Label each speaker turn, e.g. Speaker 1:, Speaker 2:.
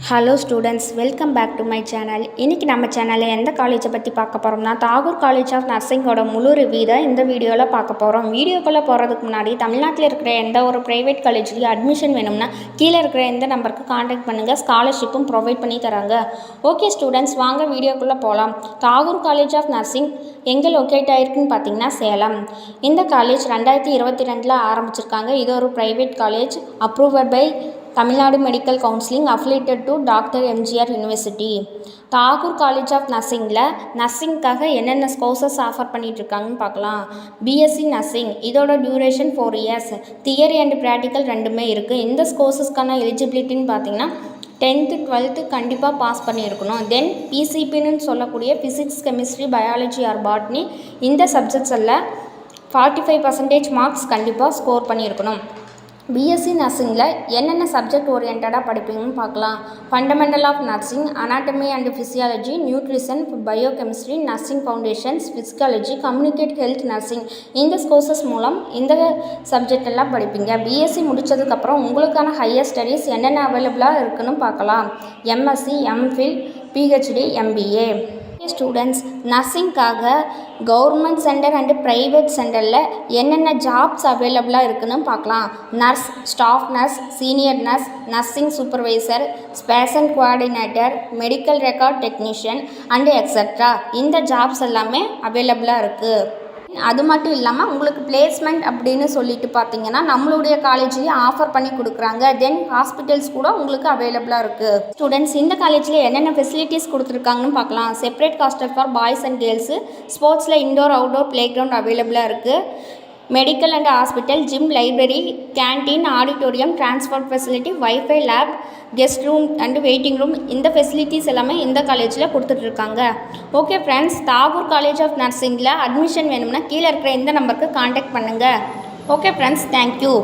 Speaker 1: Hello students, welcome back to my channel. இன்றைக்கி நம்ம சேனலில் எந்த காலேஜை பற்றி பார்க்க போகிறோம்னா தாகூர் காலேஜ் ஆஃப் நர்சிங்கோட முழு ரிவ்யூ தான் இந்த வீடியோவில் பார்க்க போகிறோம். வீடியோக்குள்ளே போகிறதுக்கு முன்னாடி தமிழ்நாட்டில் இருக்கிற எந்த ஒரு ப்ரைவேட் காலேஜ்லேயும் அட்மிஷன் வேணும்னா கீழே இருக்கிற எந்த நம்பருக்கு காண்டாக்ட் பண்ணுங்கள். ஸ்காலர்ஷிப்பும் ப்ரொவைட் பண்ணி தராங்க. ஓகே ஸ்டூடெண்ட்ஸ், வாங்க வீடியோக்குள்ளே போகலாம். தாகூர் காலேஜ் ஆஃப் நர்சிங் எங்கே லொக்கேட் ஆகிருக்குன்னு பார்த்தீங்கன்னா சேலம். இந்த காலேஜ் 2022 ஆரம்பிச்சிருக்காங்க. இது ஒரு private college approved by Tamil Nadu medical counselling affiliated to doctor MGR university. Tagore college of நர்சிங்காக என்னென்ன கோர்சஸ் ஆஃபர் பண்ணிகிட்ருக்காங்கன்னு பார்க்கலாம். பிஎஸ்சி நர்சிங், இதோட duration 4 years. Theory and practical ரெண்டுமே இருக்குது. இந்த கோர்சஸ்க்கான எலிஜிபிலிட்டின்னு பார்த்தீங்கன்னா 10th 12th கண்டிப்பாக பாஸ் பண்ணியிருக்கணும். தென் பிசிபின்னு சொல்லக்கூடிய physics, chemistry, biology R botany இந்த சப்ஜெக்ட்ஸ் எல்லாம் 45% மார்க்ஸ் கண்டிப்பாக ஸ்கோர் பண்ணியிருக்கணும். பிஎஸ்சி நர்சிங்கில் என்னென்ன சப்ஜெக்ட் ஓரியன்டாக படிப்பீங்கன்னு பார்க்கலாம். Fundamental of nursing, anatomy and physiology, nutrition, biochemistry, nursing foundations, psychology, communicate health nursing இந்த கோர்சஸ் மூலம் இந்த சப்ஜெக்ட் எல்லாம் படிப்பீங்க. பிஎஸ்சி முடித்ததுக்கப்புறம் உங்களுக்கான ஹையர் ஸ்டடீஸ் என்னென்ன அவைலபிளாக இருக்குன்னு பார்க்கலாம். MSc, MPhil, PhD, MBA. Students, நர்சிங்காக கவர்மெண்ட் சென்டர் அண்டு ப்ரைவேட் சென்டரில் என்னென்ன ஜாப்ஸ் அவைலபிளாக இருக்குதுன்னு பார்க்கலாம். Nurse, staff nurse, senior nurse, nursing supervisor, patient coordinator, medical record technician and extra இந்த ஜாப்ஸ் எல்லாமே அவைலபிளாக இருக்குது. அது மட்டும் இல்லாமல் உங்களுக்கு பிளேஸ்மெண்ட் அப்படின்னு சொல்லிட்டு பார்த்தீங்கன்னா நம்மளுடைய காலேஜ்லேயே ஆஃபர் பண்ணி கொடுக்குறாங்க. தென் ஹாஸ்பிட்டல்ஸ் கூட உங்களுக்கு அவைலபிளாக இருக்குது. ஸ்டூடெண்ட்ஸ், இந்த காலேஜில் என்னென்ன ஃபெசிலிட்டிஸ் கொடுத்துருக்காங்கன்னு பார்க்கலாம். Separate hostel for boys and girls, ஸ்போர்ட்ஸில் இன்டோர் அவுட்டோர் ப்ளே கிரவுண்ட் அவைலபிளாக இருக்குது. Medical and hospital, gym, library, canteen, auditorium, transport facility, wifi, lab, guest room and waiting room இந்த ஃபெசிலிட்டிஸ் எல்லாமே இந்த காலேஜில் கொடுத்துட்ருக்காங்க. Okay friends, Tagore college of நர்சிங்கில் admission வேணும்னா கீழே இருக்கிற இந்த நம்பருக்கு காண்டாக்ட் பண்ணுங்கள். Okay friends, thank you.